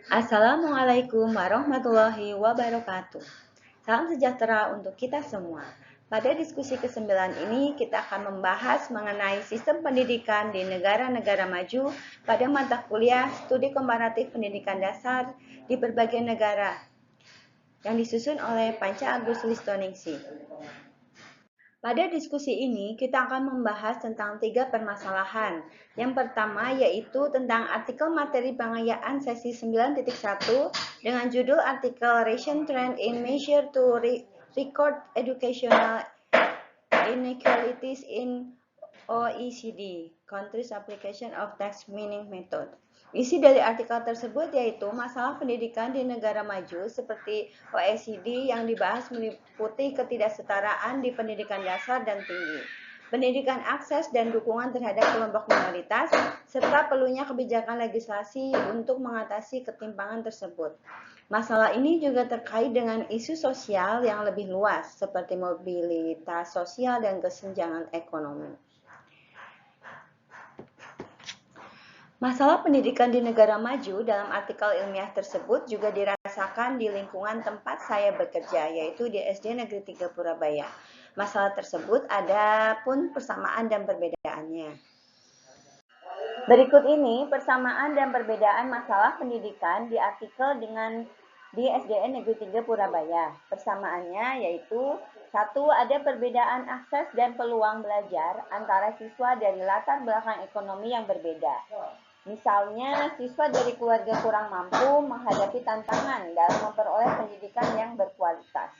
Assalamualaikum warahmatullahi wabarakatuh. Salam sejahtera untuk kita semua. Pada diskusi ke-9 ini kita akan membahas mengenai sistem pendidikan di negara-negara maju pada mata kuliah Studi Komparatif Pendidikan Dasar di berbagai negara yang disusun oleh Panca Agus Listoningsih. Pada diskusi ini, kita akan membahas tentang 3 permasalahan. Yang pertama yaitu tentang artikel materi pengayaan sesi 9.1 dengan judul artikel Recent Trend in Measure to Record Educational Inequalities in OECD, Countries Application of Text Meaning Method. Isi dari artikel tersebut yaitu masalah pendidikan di negara maju seperti OECD yang dibahas meliputi ketidaksetaraan di pendidikan dasar dan tinggi, pendidikan akses dan dukungan terhadap kelompok minoritas, serta perlunya kebijakan legislasi untuk mengatasi ketimpangan tersebut. Masalah ini juga terkait dengan isu sosial yang lebih luas seperti mobilitas sosial dan kesenjangan ekonomi. Masalah pendidikan di negara maju dalam artikel ilmiah tersebut juga dirasakan di lingkungan tempat saya bekerja, yaitu di SD Negeri 3 Purabaya. Masalah tersebut ada pun persamaan dan perbedaannya. Berikut ini persamaan dan perbedaan masalah pendidikan di artikel di SDN Negeri 3 Purabaya. Persamaannya yaitu 1. Ada perbedaan akses dan peluang belajar antara siswa dari latar belakang ekonomi yang berbeda. Misalnya, siswa dari keluarga kurang mampu menghadapi tantangan dalam memperoleh pendidikan yang berkualitas.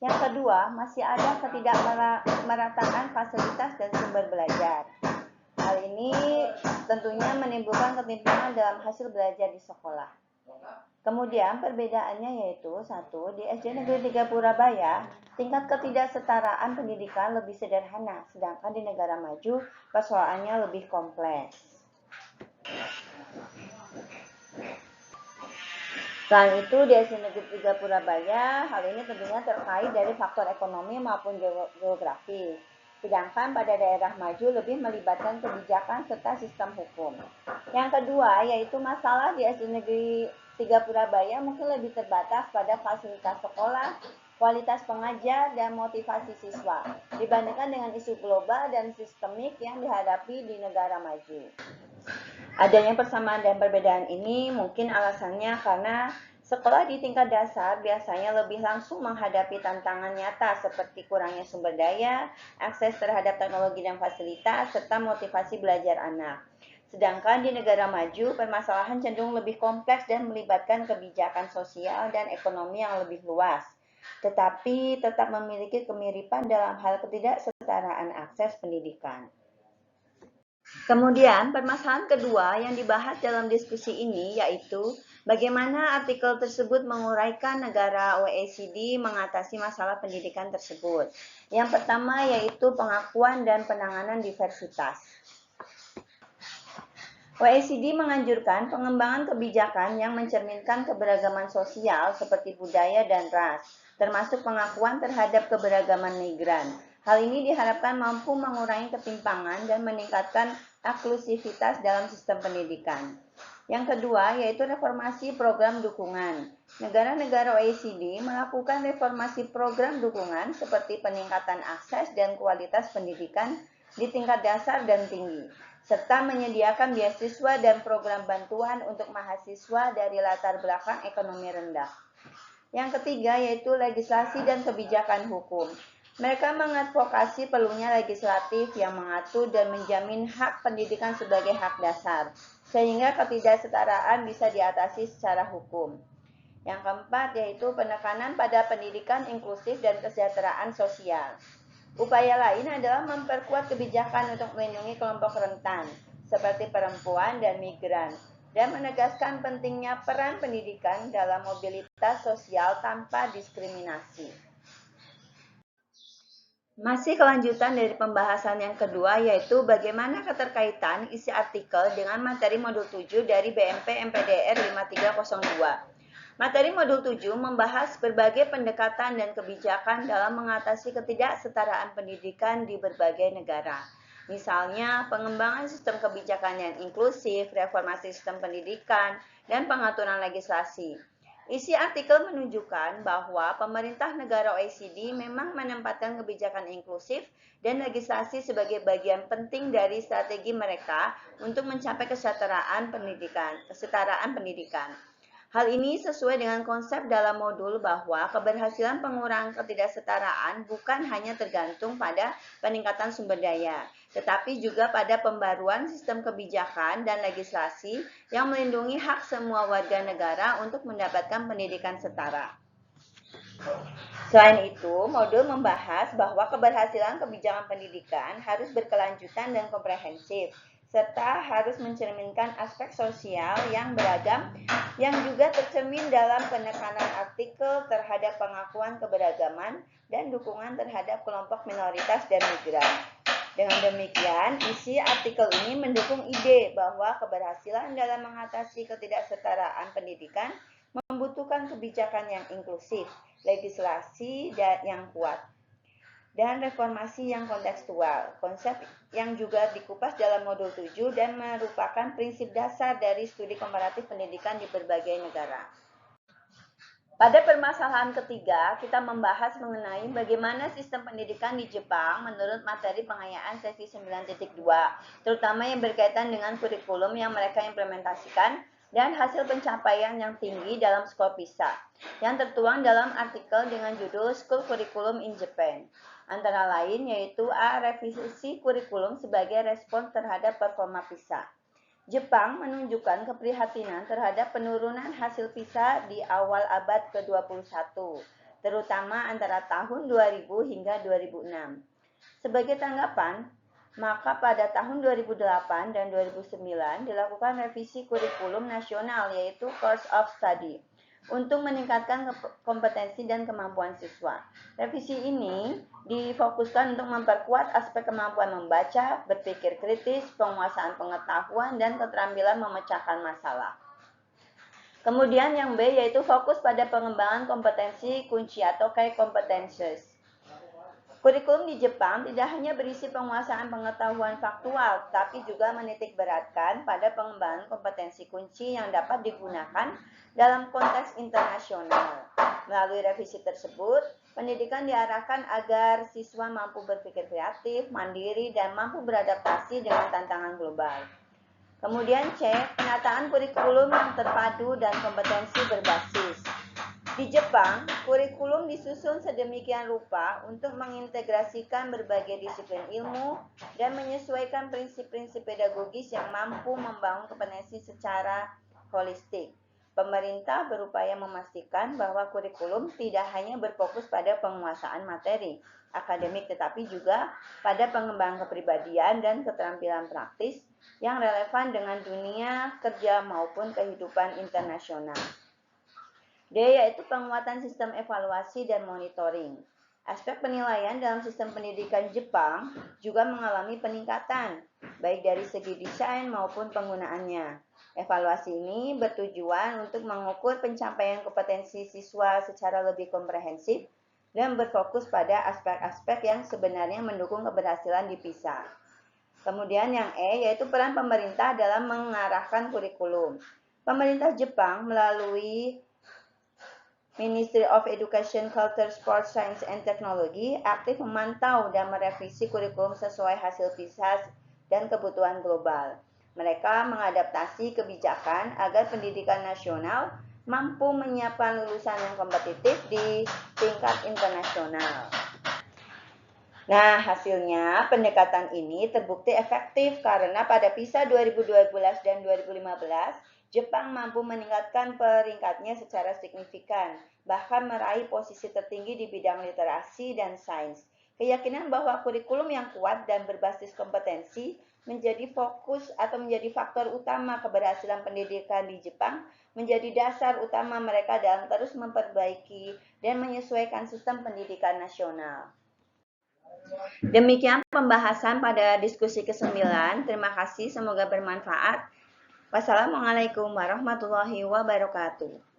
Yang kedua, masih ada ketidakmerataan fasilitas dan sumber belajar. Hal ini tentunya menimbulkan ketimpangan dalam hasil belajar di sekolah. Kemudian perbedaannya yaitu 1. Di SD Negeri 3 Purabaya, tingkat ketidaksetaraan pendidikan lebih sederhana, sedangkan di negara maju persoalannya lebih kompleks. Selain itu, di SD Negeri 3 Purabaya, hal ini tentunya terkait dari faktor ekonomi maupun geografi. Sedangkan pada daerah maju lebih melibatkan kebijakan serta sistem hukum. Yang kedua, yaitu masalah di SD Negeri 3 Purabaya mungkin lebih terbatas pada fasilitas sekolah, kualitas pengajar, dan motivasi siswa dibandingkan dengan isu global dan sistemik yang dihadapi di negara maju. Adanya persamaan dan perbedaan ini mungkin alasannya karena sekolah di tingkat dasar biasanya lebih langsung menghadapi tantangan nyata seperti kurangnya sumber daya, akses terhadap teknologi dan fasilitas, serta motivasi belajar anak. Sedangkan di negara maju, permasalahan cenderung lebih kompleks dan melibatkan kebijakan sosial dan ekonomi yang lebih luas, tetapi tetap memiliki kemiripan dalam hal ketidaksetaraan akses pendidikan. Kemudian, permasalahan kedua yang dibahas dalam diskusi ini yaitu bagaimana artikel tersebut menguraikan negara OECD mengatasi masalah pendidikan tersebut. Yang pertama yaitu pengakuan dan penanganan diversitas. OECD menganjurkan pengembangan kebijakan yang mencerminkan keberagaman sosial seperti budaya dan ras, termasuk pengakuan terhadap keberagaman migran. Hal ini diharapkan mampu mengurangi ketimpangan dan meningkatkan inklusivitas dalam sistem pendidikan. Yang kedua yaitu reformasi program dukungan. Negara-negara OECD melakukan reformasi program dukungan seperti peningkatan akses dan kualitas pendidikan di tingkat dasar dan tinggi, serta menyediakan beasiswa dan program bantuan untuk mahasiswa dari latar belakang ekonomi rendah. Yang ketiga yaitu legislasi dan kebijakan hukum. Mereka mengadvokasi perlunya legislatif yang mengatur dan menjamin hak pendidikan sebagai hak dasar, sehingga ketidaksetaraan bisa diatasi secara hukum. Yang keempat yaitu penekanan pada pendidikan inklusif dan kesejahteraan sosial. Upaya lain adalah memperkuat kebijakan untuk melindungi kelompok rentan, seperti perempuan dan migran, dan menegaskan pentingnya peran pendidikan dalam mobilitas sosial tanpa diskriminasi. Masih kelanjutan dari pembahasan yang kedua yaitu bagaimana keterkaitan isi artikel dengan materi modul 7 dari BMP MPDR 5302. Materi modul 7 membahas berbagai pendekatan dan kebijakan dalam mengatasi ketidaksetaraan pendidikan di berbagai negara. Misalnya, pengembangan sistem kebijakan yang inklusif, reformasi sistem pendidikan, dan pengaturan legislasi. Isi artikel menunjukkan bahwa pemerintah negara OECD memang menempatkan kebijakan inklusif dan legislasi sebagai bagian penting dari strategi mereka untuk mencapai kesetaraan pendidikan. Hal ini sesuai dengan konsep dalam modul bahwa keberhasilan pengurangan ketidaksetaraan bukan hanya tergantung pada peningkatan sumber daya, tetapi juga pada pembaruan sistem kebijakan dan legislasi yang melindungi hak semua warga negara untuk mendapatkan pendidikan setara. Selain itu, modul membahas bahwa keberhasilan kebijakan pendidikan harus berkelanjutan dan komprehensif, serta harus mencerminkan aspek sosial yang beragam yang juga tercermin dalam penekanan artikel terhadap pengakuan keberagaman dan dukungan terhadap kelompok minoritas dan migran. Dengan demikian, isi artikel ini mendukung ide bahwa keberhasilan dalam mengatasi ketidaksetaraan pendidikan membutuhkan kebijakan yang inklusif, legislasi yang kuat, dan reformasi yang kontekstual, konsep yang juga dikupas dalam modul 7 dan merupakan prinsip dasar dari studi komparatif pendidikan di berbagai negara. Pada permasalahan ketiga, kita membahas mengenai bagaimana sistem pendidikan di Jepang menurut materi pengayaan sesi 9.2, terutama yang berkaitan dengan kurikulum yang mereka implementasikan dan hasil pencapaian yang tinggi dalam skor PISA, yang tertuang dalam artikel dengan judul School Curriculum in Japan. Antara lain yaitu A. Revisi kurikulum sebagai respons terhadap performa PISA. Jepang menunjukkan keprihatinan terhadap penurunan hasil PISA di awal abad ke-21, terutama antara tahun 2000 hingga 2006. Sebagai tanggapan, maka pada tahun 2008 dan 2009 dilakukan revisi kurikulum nasional yaitu Course of Study untuk meningkatkan kompetensi dan kemampuan siswa. Revisi ini difokuskan untuk memperkuat aspek kemampuan membaca, berpikir kritis, penguasaan pengetahuan, dan keterampilan memecahkan masalah. Kemudian yang B yaitu fokus pada pengembangan kompetensi kunci atau key competencies. Kurikulum di Jepang tidak hanya berisi penguasaan pengetahuan faktual, tapi juga menitik beratkan pada pengembangan kompetensi kunci yang dapat digunakan dalam konteks internasional. Melalui revisi tersebut, pendidikan diarahkan agar siswa mampu berpikir kreatif, mandiri, dan mampu beradaptasi dengan tantangan global. Kemudian C, penataan kurikulum yang terpadu dan kompetensi berbasis. Di Jepang, kurikulum disusun sedemikian rupa untuk mengintegrasikan berbagai disiplin ilmu dan menyesuaikan prinsip-prinsip pedagogis yang mampu membangun kompetensi secara holistik. Pemerintah berupaya memastikan bahwa kurikulum tidak hanya berfokus pada penguasaan materi akademik, tetapi juga pada pengembangan kepribadian dan keterampilan praktis yang relevan dengan dunia kerja maupun kehidupan internasional. D yaitu penguatan sistem evaluasi dan monitoring. Aspek penilaian dalam sistem pendidikan Jepang juga mengalami peningkatan, baik dari segi desain maupun penggunaannya. Evaluasi ini bertujuan untuk mengukur pencapaian kompetensi siswa secara lebih komprehensif dan berfokus pada aspek-aspek yang sebenarnya mendukung keberhasilan di PISA. Kemudian yang E yaitu peran pemerintah dalam mengarahkan kurikulum. Pemerintah Jepang melalui Ministry of Education, Culture, Sports, Science, and Technology aktif memantau dan merevisi kurikulum sesuai hasil PISA dan kebutuhan global. Mereka mengadaptasi kebijakan agar pendidikan nasional mampu menyiapkan lulusan yang kompetitif di tingkat internasional. Nah, hasilnya pendekatan ini terbukti efektif karena pada PISA 2012 dan 2015, Jepang mampu meningkatkan peringkatnya secara signifikan, bahkan meraih posisi tertinggi di bidang literasi dan sains. Keyakinan bahwa kurikulum yang kuat dan berbasis kompetensi menjadi fokus atau menjadi faktor utama keberhasilan pendidikan di Jepang menjadi dasar utama mereka dalam terus memperbaiki dan menyesuaikan sistem pendidikan nasional. Demikian pembahasan pada diskusi ke-9. Terima kasih, semoga bermanfaat. Wassalamualaikum warahmatullahi wabarakatuh.